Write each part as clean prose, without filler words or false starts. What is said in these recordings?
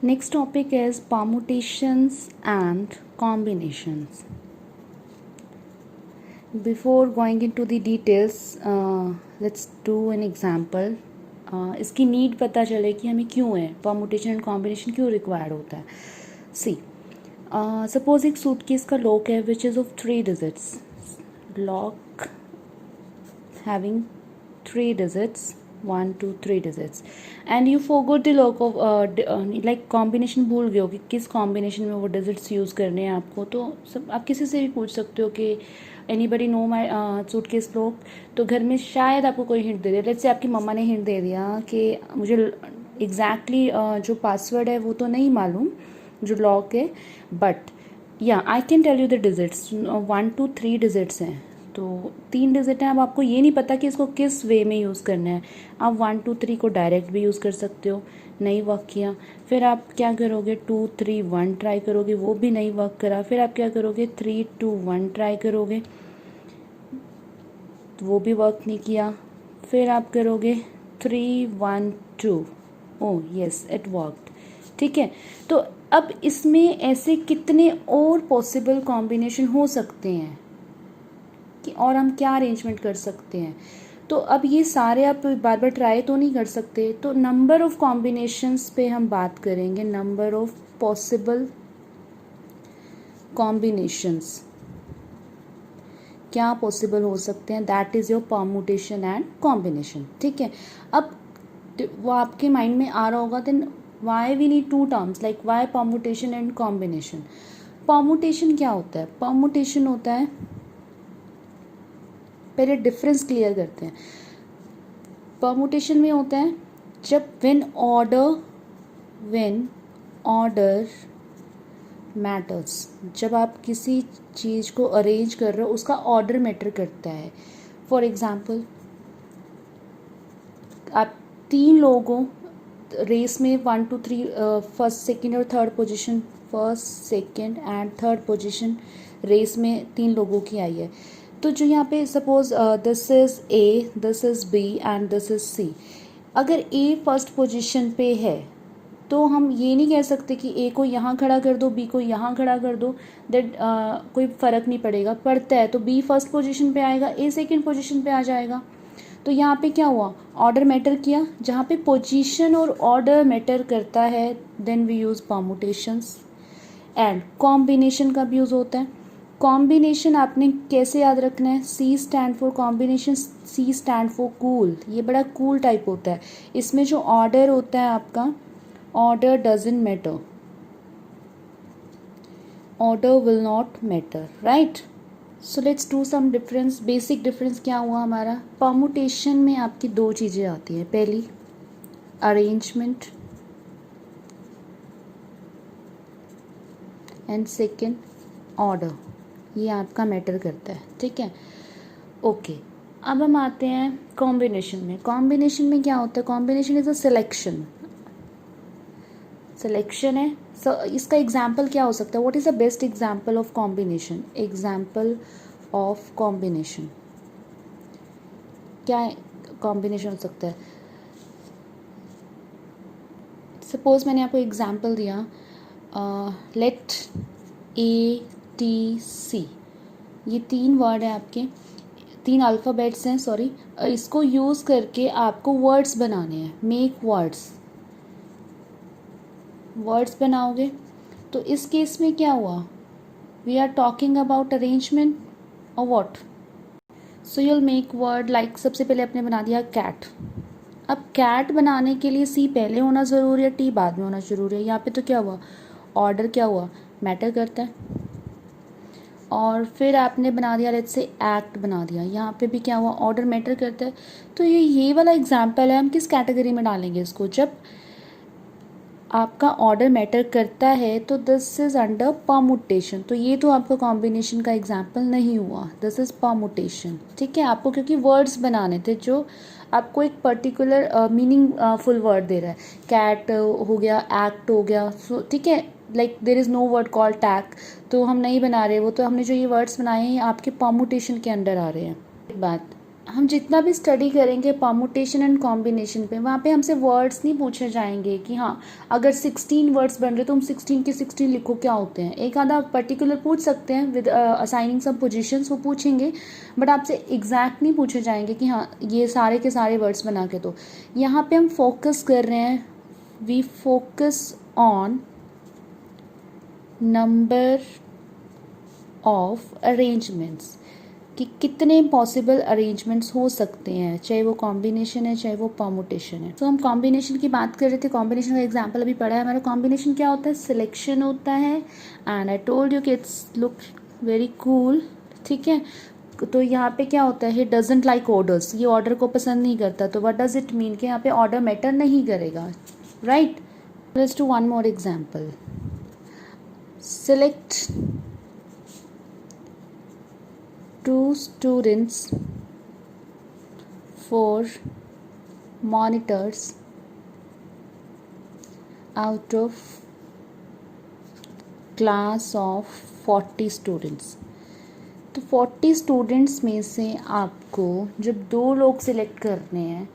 Next topic is permutations and combinations. Before going into the details, let's do an example. इसकी need पता चले कि हमें क्यों है, परमुटेशन एंड कॉम्बिनेशन क्यों रिक्वायर्ड होता है. सी सपोज एक सूटकेस का लॉक है which is of 3 digits, lock having 3 digits 1 2 3 digits and you forgot the lock of like combination भूल गए हो कि किस कॉम्बिनेशन में वो डिजिट्स यूज़ करने हैं आपको. तो सब आप किसी से भी पूछ सकते हो कि anybody know my suitcase lock. तो घर में शायद आपको कोई हिंट दे दिया, लेट्स से आपकी मम्मा ने हिंट दे दिया कि मुझे एग्जैक्टली जो पासवर्ड है वो तो नहीं मालूम जो लॉक है, बट या I can tell you the digits 1 2 3 digits हैं. तो 3 डिजिट हैं. अब आपको ये नहीं पता कि इसको किस वे में यूज़ करना है. आप 1 2 3 को डायरेक्ट भी यूज़ कर सकते हो, नहीं वर्क किया. फिर आप क्या करोगे 2 3 1 ट्राई करोगे, वो भी नहीं वर्क करा. फिर आप क्या करोगे 3 2 1 ट्राई करोगे, वो भी वर्क नहीं किया. फिर आप करोगे 3 1 2, ओह यस इट वर्कड. ठीक है. तो अब इसमें ऐसे कितने और पॉसिबल कॉम्बिनेशन हो सकते हैं कि और हम क्या अरेंजमेंट कर सकते हैं. तो अब ये सारे आप बार बार ट्राई तो नहीं कर सकते. तो नंबर ऑफ कॉम्बिनेशंस पे हम बात करेंगे, नंबर ऑफ पॉसिबल कॉम्बिनेशंस क्या पॉसिबल हो सकते हैं. That is your permutation and combination. ठीक है. अब वो आपके माइंड में आ रहा होगा then why we need 2 terms, like why permutation and combination. Permutation क्या होता है. परमुटेशन होता है, पहले डिफरेंस क्लियर करते हैं. परमुटेशन में होता है जब व्हेन ऑर्डर मैटर्स, जब आप किसी चीज़ को अरेंज कर रहे हो उसका ऑर्डर मैटर करता है. फॉर एग्जांपल आप 3 लोगों रेस में 1 2 3 फर्स्ट सेकंड और third position, first second and third position race में 3 लोगों की आई है. तो जो यहाँ पे suppose this is A, this is B and this is C. अगर ए फर्स्ट पोजीशन पे है तो हम ये नहीं कह सकते कि ए को यहाँ खड़ा कर दो, बी को यहाँ खड़ा कर दो, दैट कोई फ़र्क नहीं पड़ेगा. पड़ता है तो बी फर्स्ट पोजीशन पे आएगा, ए सेकंड पोजीशन पे आ जाएगा. तो यहाँ पे क्या हुआ, ऑर्डर मैटर किया. जहाँ पे पोजीशन और ऑर्डर मैटर करता है then we use permutations. And combination का भी यूज़ होता है. कॉम्बिनेशन आपने कैसे याद रखना है, C stand for combination, C stand for cool. ये बड़ा कूल टाइप होता है. इसमें जो ऑर्डर होता है आपका, order doesn't matter, order will not matter, right. So let's do some difference. Basic difference क्या हुआ हमारा, परमुटेशन में आपकी 2 चीज़ें आती हैं. पहली अरेंजमेंट एंड सेकेंड ऑर्डर. ये आपका मैटर करता है. ठीक है. ओके. अब हम आते हैं कॉम्बिनेशन में. कॉम्बिनेशन में क्या होता है, combination is a selection. Selection है. इसका एग्जाम्पल क्या हो सकता है, what is the best example of combination. Example of combination क्या कॉम्बिनेशन हो सकता है. सपोज मैंने आपको एग्जाम्पल दिया, लेट ए टी सी. ये 3 वर्ड है आपके, 3 अल्फ़ाबेट्स हैं, सॉरी. इसको यूज़ करके आपको वर्ड्स बनाने हैं. मेक वर्ड्स बनाओगे. तो इस केस में क्या हुआ, we are talking about arrangement और what. So you'll make word like, सबसे पहले आपने बना दिया कैट. अब कैट बनाने के लिए सी पहले होना ज़रूरी है, टी बाद में होना ज़रूरी है. यहाँ पे तो क्या हुआ, ऑर्डर क्या हुआ, मैटर करता है. और फिर आपने बना दिया, लेट्स से एक्ट बना दिया. यहाँ पे भी क्या हुआ, ऑर्डर मैटर करता है. तो ये वाला एग्जाम्पल है. हम किस कैटेगरी में डालेंगे इसको, जब आपका ऑर्डर मैटर करता है तो दिस इज़ अंडर परमुटेशन. तो ये तो आपका कॉम्बिनेशन का एग्जाम्पल नहीं हुआ, दिस इज़ परमुटेशन. ठीक है. आपको क्योंकि वर्ड्स बनाने थे जो आपको एक पर्टिकुलर मीनिंग फुल वर्ड दे रहा है. कैट हो गया, एक्ट हो गया. सो ठीक है, like there is no word called tack, तो हम नहीं बना रहे वो. तो हमने जो ये वर्ड्स बनाए हैं ये आपके परमुटेशन के अंडर आ रहे हैं. एक बात, हम जितना भी स्टडी करेंगे परमुटेशन एंड कॉम्बिनेशन पे, वहाँ पे हमसे वर्ड्स नहीं पूछे जाएंगे कि हाँ अगर 16 वर्ड्स बन रहे तो हम 16 के 16 लिखो क्या होते हैं। एक आधा पर्टिकुलर पूछ सकते हैं विद असाइनिंग सम पोजीशंस, वो पूछेंगे, बट आपसे एग्जैक्ट नहीं पूछे जाएंगे कि हाँ ये सारे के सारे वर्ड्स बना के दो। यहाँ पे हम फोकस कर रहे हैं, we focus on number of arrangements, कि कितने पॉसिबल अरेंजमेंट्स हो सकते हैं, चाहे वो कॉम्बिनेशन है चाहे वो परमुटेशन है। तो हम कॉम्बिनेशन की बात कर रहे थे, कॉम्बिनेशन का एग्जांपल अभी पढ़ा है हमारा। कॉम्बिनेशन क्या होता है, सिलेक्शन होता है, एंड आई टोल्ड यू कि इट्स लुक वेरी कूल, ठीक है। तो यहाँ पे क्या होता है, ही डजंट लाइक ऑर्डर्स, ये ऑर्डर को पसंद नहीं करता। तो व्हाट डज इट मीन कि यहाँ पे ऑर्डर मैटर नहीं करेगा, right. Let's do one more example. Select 2 students for monitors out of class of 40 students। तो 40 स्टूडेंट्स में से आपको जब 2 लोग सिलेक्ट करने हैं,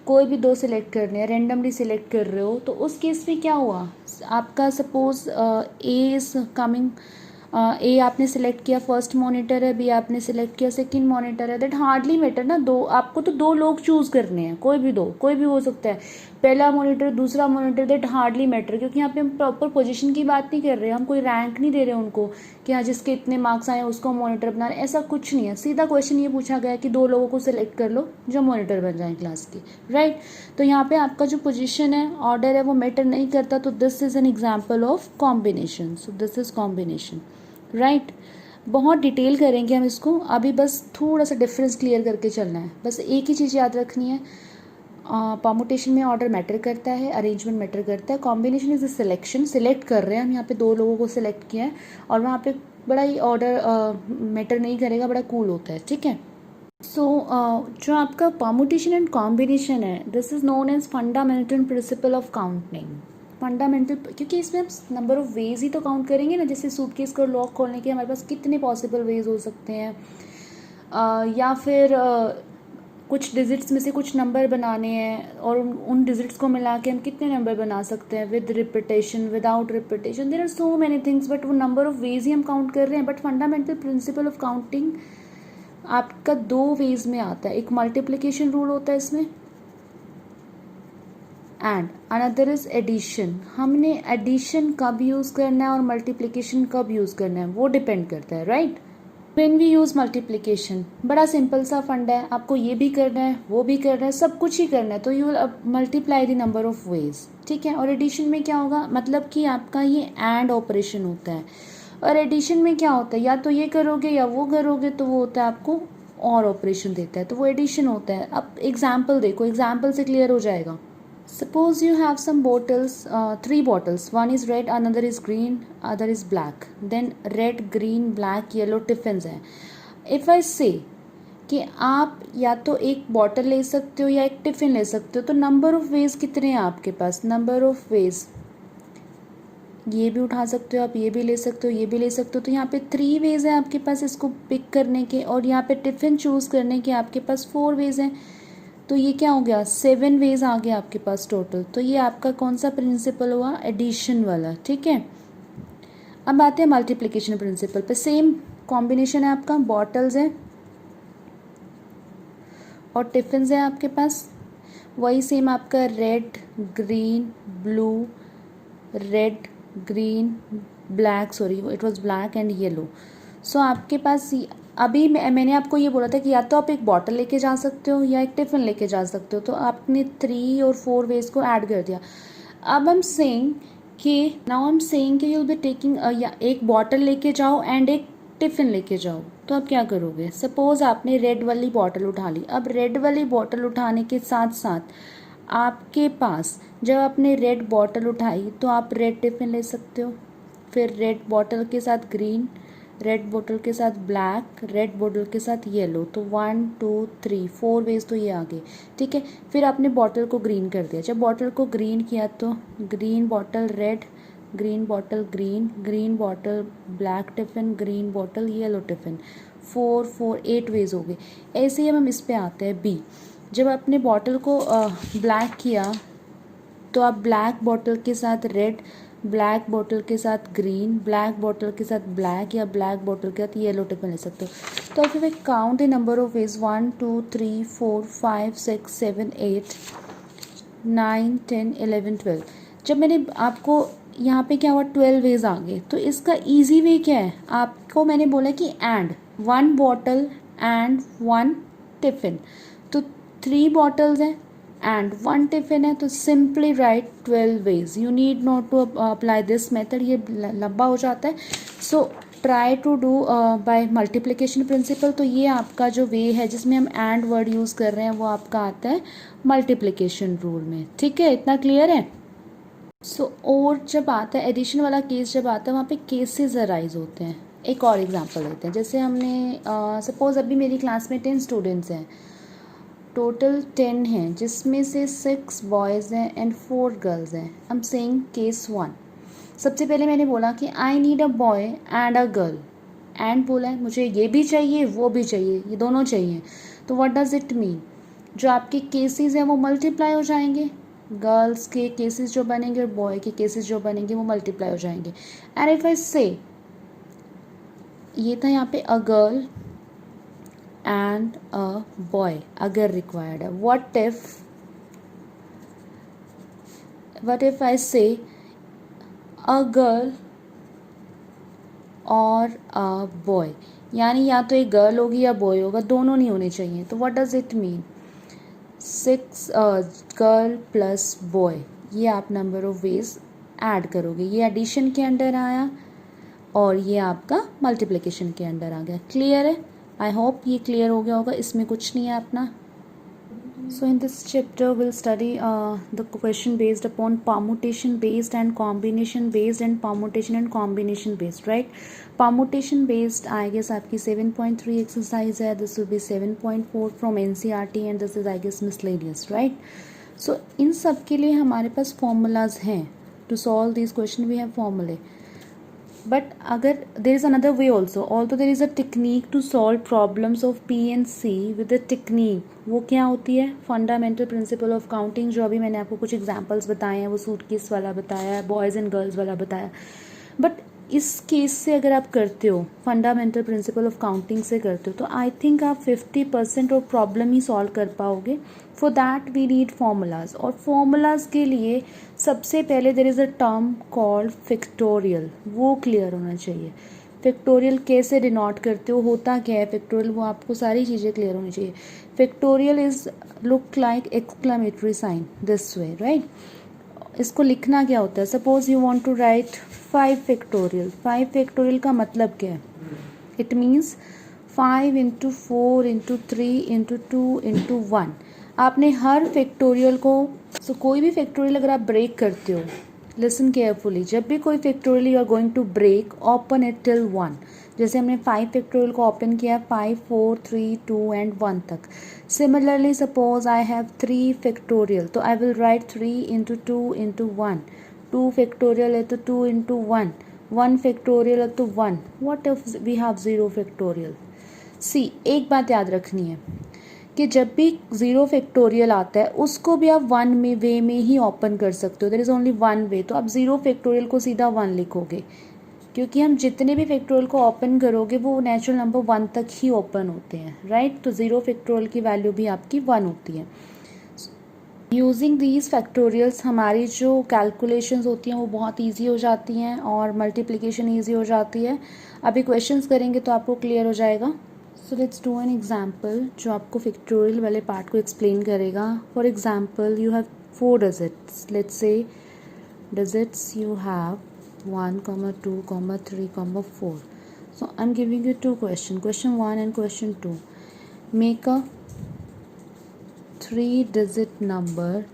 कोई भी 2 सिलेक्ट करने हैं, रेंडमली सिलेक्ट कर रहे हो, तो उस केस में क्या हुआ आपका, सपोज ए इज कमिंग, ए आपने सिलेक्ट किया फर्स्ट मॉनिटर है, बी आपने सिलेक्ट किया सेकंड मॉनिटर है, दैट हार्डली मैटर ना। दो आपको तो 2 लोग चूज करने हैं, कोई भी 2, कोई भी हो सकता है, पहला मॉनिटर दूसरा मॉनिटर, दैट हार्डली मैटर, क्योंकि यहाँ पे हम प्रॉपर पोजीशन की बात नहीं कर रहे हैं, हम कोई रैंक नहीं दे रहे हैं उनको कि हाँ जिसके इतने मार्क्स आए उसको मॉनिटर बना रहे, ऐसा कुछ नहीं है। सीधा क्वेश्चन ये पूछा गया कि 2 लोगों को सिलेक्ट कर लो जो मॉनिटर बन जाए क्लास की, राइट। तो यहाँ पे आपका जो पोजीशन है, ऑर्डर है, वो मैटर नहीं करता। तो this is an example of combination. So this is combination, right. बहुत डिटेल करेंगे हम इसको, अभी बस थोड़ा सा डिफरेंस क्लियर करके चलना है। बस एक ही चीज़ याद रखनी है, परमुटेशन में ऑर्डर मैटर करता है, अरेंजमेंट मैटर करता है। Combination is a selection, select कर रहे हैं हम, यहाँ पे 2 लोगों को सिलेक्ट किया है, और वहाँ पे बड़ा ही ऑर्डर मैटर नहीं करेगा, बड़ा कूल होता है, ठीक है। सो जो आपका परमुटेशन एंड कॉम्बिनेशन है, this is known as fundamental principle of counting. Fundamental, क्योंकि इसमें हम नंबर ऑफ वेज ही तो काउंट करेंगे ना, जैसे सूटकेस को लॉक खोलने के हमारे पास कितने पॉसिबल वेज हो सकते हैं, या फिर कुछ डिजिट्स में से कुछ नंबर बनाने हैं और उन डिजिट्स को मिला के हम कितने नंबर बना सकते हैं, with repetition, without repetition, there are so many things, but वो नंबर ऑफ वेज ही हम काउंट कर रहे हैं। But fundamental principle of counting आपका 2 वेज में आता है, एक मल्टीप्लिकेशन रूल होता है इसमें, एंड अनदर इज एडिशन। हमने एडिशन कब यूज़ करना है और मल्टीप्लिकेशन कब यूज़ करना है वो डिपेंड करता है, right. When we use multiplication, बड़ा सिंपल सा फंड है, आपको ये भी करना है वो भी करना है, सब कुछ ही करना है, तो you will multiply the number of veg, ठीक है। और एडिशन में क्या होगा, मतलब कि आपका ये एंड ऑपरेशन होता है, और एडिशन में क्या होता है, या तो ये करोगे या वो करोगे, तो वो होता है आपको और ऑपरेशन देता है, तो वो एडिशन होता है। अब एग्जाम्पल देखो, एग्जाम्पल से क्लियर हो जाएगा। Suppose you have some bottles, 3 bottles. One is red, another is green, other is black. Then red, green, black, yellow tiffins है. If I say कि आप या तो एक बॉटल ले सकते हो या एक टिफिन ले सकते हो, तो नंबर ऑफ वेज कितने हैं आपके पास, नंबर ऑफ वेज, ये भी उठा सकते हो आप, ये भी ले सकते हो, ये भी ले सकते हो, तो यहाँ पे 3 वेज है आपके पास इसको पिक करने के, और यहाँ पे टिफिन चूज करने के आपके पास 4 वेज हैं, तो ये क्या हो गया, 7 वेज आ गया आपके पास टोटल। तो ये आपका कौन सा प्रिंसिपल हुआ, एडिशन वाला, ठीक है। अब आते हैं मल्टीप्लिकेशन प्रिंसिपल पे। सेम कॉम्बिनेशन है आपका, बॉटल्स है और टिफिन्स है आपके पास, वही सेम आपका red green blue, red green black, sorry it was black and yellow. So आपके पास अभी मैंने आपको ये बोला था कि या तो आप एक बॉटल लेके जा सकते हो या एक टिफिन लेके जा सकते हो, तो आपने 3 और 4 वेज को ऐड कर दिया। अब हम सेइंग कि नाउ हम सेइंग कि यू विल बी टेकिंग, या एक बॉटल लेके जाओ एंड एक टिफिन लेके जाओ, तो आप क्या करोगे, सपोज आपने रेड वाली बॉटल उठा ली। अब रेड वाली बॉटल उठाने के साथ साथ आपके पास, जब आपने रेड बॉटल उठाई तो आप रेड टिफिन ले सकते हो, फिर रेड बॉटल के साथ ग्रीन, रेड बोतल के साथ ब्लैक, रेड बोतल के साथ येलो, तो 1 2 3 4 वेज तो ये आ गए, ठीक है। फिर आपने बॉटल को ग्रीन कर दिया, जब बॉटल को ग्रीन किया तो green bottle red, green bottle green, green bottle black tiffin, green bottle yellow tiffin, 4 4 8 ways हो गए। ऐसे ही हम इस पे आते हैं बी। जब आपने बॉटल को ब्लैक किया तो आप ब्लैक बॉटल के साथ रेड, ब्लैक बॉटल के साथ ग्रीन, ब्लैक बॉटल के साथ ब्लैक या ब्लैक बॉटल के साथ येलो टिप में ले सकते हो। तो if we count the number of ways 1 2 3 4 5 6 7 8 9 10 11 12, जब मैंने आपको यहाँ पे क्या हुआ 12 वेज आ गए, तो इसका इजी वे क्या है, आपको मैंने बोला कि एंड 1 बॉटल एंड 1 टिफिन, तो 3 बॉटल्स हैं एंड 1 टिफिन है, तो simply write 12 ways. You need not to apply this method, ये लंबा हो जाता है। So try to do by multiplication principle. तो ये आपका जो वे है जिसमें हम एंड वर्ड यूज़ कर रहे हैं वो आपका आता है मल्टीप्लिकेशन रूल में। ठीक है, इतना क्लियर है। सो और जब आता है एडिशन वाला केस, जब आता है वहाँ पे केसेस अराइज होते हैं। एक और एग्जांपल लेते हैं, जैसे हमने सपोज अभी मेरी क्लास में 10 स्टूडेंट्स हैं, टोटल 10 हैं, जिसमें से 6 बॉयज़ हैं एंड 4 गर्ल्स हैं। I am saying case 1। सबसे पहले मैंने बोला कि I need a boy and a girl, and बोला है मुझे ये भी चाहिए वो भी चाहिए, ये दोनों चाहिए। तो व्हाट डज इट मीन, जो आपके केसेस हैं वो मल्टीप्लाई हो जाएंगे, गर्ल्स के केसेस जो बनेंगे और बॉय के केसेस जो बनेंगे वो मल्टीप्लाई हो जाएंगे। एंड इफ आई से, ये था यहाँ पे a girl and a boy अगर रिक्वायर्ड है। व्हाट इफ आई से अ गर्ल और अ बॉय, यानी या तो एक गर्ल होगी या बॉय होगा, दोनों नहीं होने चाहिए। तो what does it mean, 6 girl plus boy, ये आप नंबर ऑफ वेज ऐड करोगे। ये एडिशन के अंडर आया और ये आपका मल्टीप्लिकेशन के अंडर आ गया। क्लियर है? आई होप ये क्लियर हो गया होगा, इसमें कुछ नहीं है अपना। So in this chapter we'll study the question based upon permutation based and combination based and permutation and combination based, right? Permutation based I guess आपकी 7.3 exercise है, this will be 7.4 from NCERT and this is I guess miscellaneous, right? So इन सब के लिए हमारे पास formulas हैं, to solve these question we have formulae. But अगर there is another way also, also there is a technique to solve problems of P and C with a technique. वो क्या होती है, फंडामेंटल प्रिंसिपल ऑफ काउंटिंग, जो अभी मैंने आपको कुछ एग्जांपल्स बताए हैं, वो सूटकेस वाला बताया है, बॉयज़ एंड गर्ल्स वाला बताया। बट इस केस से अगर आप करते हो, फंडामेंटल प्रिंसिपल ऑफ काउंटिंग से करते हो, तो आई थिंक आप 50% ऑफ प्रॉब्लम ही सॉल्व कर पाओगे। For that we need formulas, और फॉर्मूलाज के लिए सबसे पहले there is a term called factorial, वो क्लियर होना चाहिए। फैक्टोरियल कैसे डिनोट करते हो, होता क्या है फैक्टोरियल, वो आपको सारी चीज़ें क्लियर होनी चाहिए। Factorial is look like exclamatory sign this way, right. इसको लिखना क्या होता है, suppose you want to write 5 factorial. 5 factorial का मतलब क्या है, it means 5 into 4 into 3 into 2 into 1। आपने हर फैक्टोरियल को, सो कोई भी फैक्टोरियल अगर आप ब्रेक करते हो, लिसन केयरफुली, जब भी कोई factorial you are going to break, open it till 1। जैसे हमने 5 फैक्टोरियल को ओपन किया 5 4 3 2 एंड 1 तक। Similarly suppose I have 3 factorial, तो I will write 3 into 2 into 1। 2 factorial है तो 2 इंटू 1। 1 फैक्टोरियल है तो 1। What if we have 0 factorial. See, एक बात याद रखनी है कि जब भी 0 फैक्टोरियल आता है उसको भी आप 1 में वे में ही ओपन कर सकते हो, देयर इज़ ओनली 1 वे। तो आप 0 फैक्टोरियल को सीधा 1 लिखोगे, क्योंकि हम जितने भी फैक्टोरियल को ओपन करोगे वो नेचुरल नंबर 1 तक ही ओपन होते हैं, राइट। तो 0 फैक्टोरियल की वैल्यू भी आपकी 1 होती है। यूजिंग दीज फैक्टोरियल्स हमारी जो कैलकुलेशंस होती हैं वो बहुत ईजी हो जाती हैं और मल्टीप्लिकेशन ईजी हो जाती है। अभी क्वेश्चंस करेंगे तो आपको क्लियर हो जाएगा। सो लेट्स डू एन एग्जाम्पल जो आपको फैक्टोरियल वाले पार्ट को एक्सप्लेन करेगा। For example you have 4 digits, let's say digits you have 1, 2, 3, 4. So I'm giving you 2 questions, question 1 and question 2. Make a 3-digit number,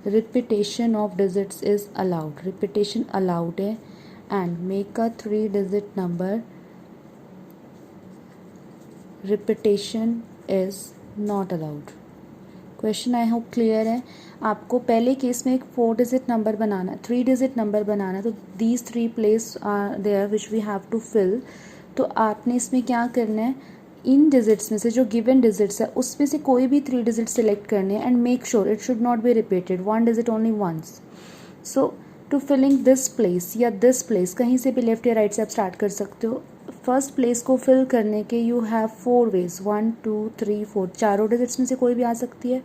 repetition of digits is allowed, repetition allowed है, and make a 3-digit number, repetition is not allowed. Question I hope clear है। आपको पहले case में एक 4 digit number बनाना, 3 digit number बनाना, तो these 3 place are there which we have to fill. तो आपने इसमें क्या करना है, इन डिजिट्स में से जो गिवन डिजिट्स है उसमें से कोई भी 3 डिजिट सेलेक्ट करने हैं and make sure it should not be repeated, 1 digit only once. So to filling this place या दिस प्लेस, कहीं से भी लेफ्ट या राइट से आप स्टार्ट कर सकते हो. फर्स्ट प्लेस को फिल करने के यू हैव 4 वेज, 1 2 3 4, चारों डिजिट्स में से कोई भी आ सकती है,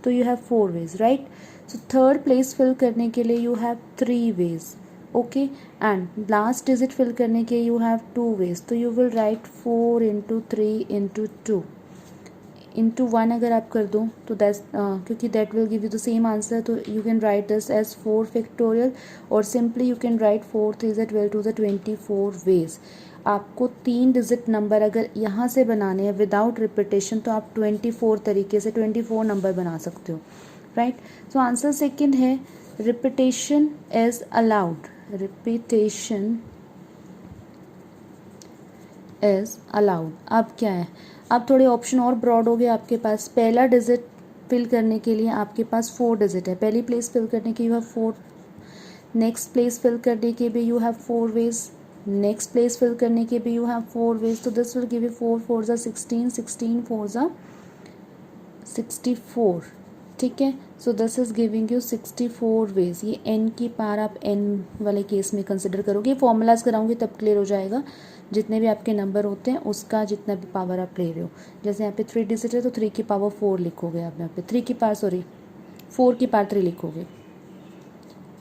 तो you have 4 ways, right. So third place fill करने के लिए you have 3 ways, okay. And last digit fill करने के यू हैव 2 वेज, तो you will write 4 into 3 into 2 into 1 अगर आप कर दो तो दैट्स क्योंकि that will give you the same answer, तो you can write this as 4 factorial और सिंपली यू कैन राइट 4 3 ज़ 12 2 ज़ 24 वेज. आपको 3 डिजिट नंबर अगर यहाँ से बनाने हैं विदाउट रिपीटेशन तो आप 24 तरीके से 24 नंबर बना सकते हो, राइट. सो आंसर सेकंड है repetition is allowed, repetition is allowed. अब क्या है, अब थोड़े ऑप्शन और ब्रॉड हो गए आपके पास. पहला डिजिट फिल करने के लिए आपके पास 4 डिजिट है, पहली प्लेस फिल करने के you have 4, next place fill करने के भी you have 4 ways, next place fill करने के भी यू हैव 4 वेज. तो दिस विल गिव यू 4 4 ज़ा 16, 16 4 ज़ा 64, ठीक है. So this is giving you 64 ways. ये n की पावर आप n वाले केस में कंसिडर करोगे, फॉर्मूलाज कराऊंगी तब क्लियर हो जाएगा. जितने भी आपके नंबर होते हैं उसका जितना भी पावर आप ले रहे हो, जैसे यहाँ पे 3 डिजिट है तो 3 की पावर 4 लिखोगे आप, यहाँ पे 3 की पावर 4 की पावर 3 लिखोगे.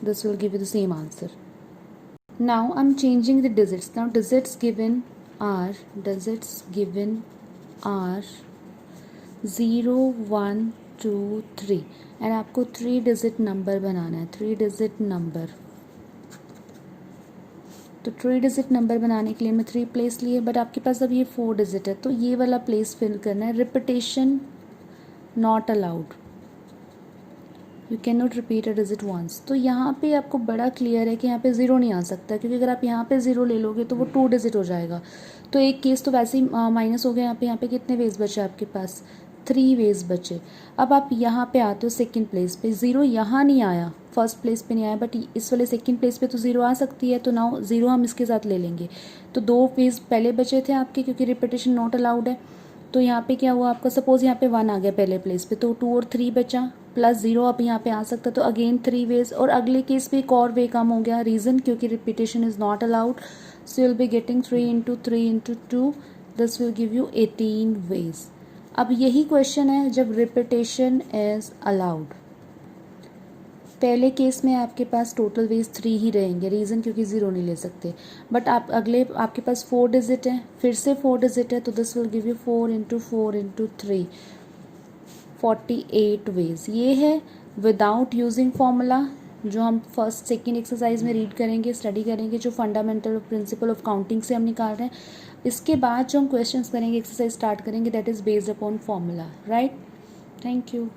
This will give you the same answer. Now I am changing the digits. Now digits given are 0 1 2 3 and आपको 3 डिजिट नंबर बनाना है, 3 डिजिट नंबर. तो 3 डिजिट नंबर बनाने के लिए मैं 3 प्लेस लिए, बट आपके पास अब ये 4 डिजिट है तो ये वाला प्लेस फिल करना है. Repetition not allowed, you can not repeat a digit once. तो यहाँ पे आपको बड़ा क्लियर है कि यहाँ पे 0 नहीं आ सकता, क्योंकि अगर आप यहाँ पे 0 ले लोगे तो वो 2 डिजिट हो जाएगा. तो एक केस तो वैसे ही माइनस हो गया. यहाँ पे कितने वेज बचे आपके पास, 3 वेज बचे. अब आप यहाँ पे आते हो सेकंड प्लेस पे, 0 यहाँ नहीं आया, फर्स्ट प्लेस पे नहीं आया, बट इस वाले सेकंड प्लेस पे तो 0 आ सकती है. तो नाउ 0 हम इसके साथ ले लेंगे. तो 2 वेज पहले बचे थे आपके, क्योंकि रिपीटेशन नॉट अलाउड है. तो यहाँ पे क्या हुआ आपका, सपोज यहाँ पे 1 आ गया पहले प्लेस पे, तो 2 और 3 बचा प्लस 0 अब यहाँ पे आ सकता, तो अगेन 3 वेज. और अगले केस पे एक और वे कम हो गया, रीज़न क्योंकि repetition is not allowed. So you will be getting 3 into 3 into 2, this will give you 18 ways. अब यही क्वेश्चन है जब रिपीटेशन इज अलाउड. पहले केस में आपके पास टोटल वेज 3 ही रहेंगे, रीज़न क्योंकि 0 नहीं ले सकते. बट आप अगले आपके पास 4 डिजिट है, फिर से 4 डिजिट है, तो this will give you 4 into 4 into 3, 48 ways. ये है विदाउट यूजिंग फॉर्मूला, जो हम फर्स्ट सेकेंड एक्सरसाइज में रीड करेंगे, स्टडी करेंगे, जो फंडामेंटल प्रिंसिपल ऑफ काउंटिंग से हम निकाल रहे हैं. इसके बाद जो हम क्वेश्चंस करेंगे, एक्सरसाइज स्टार्ट करेंगे, that is based upon formula, right. Thank you.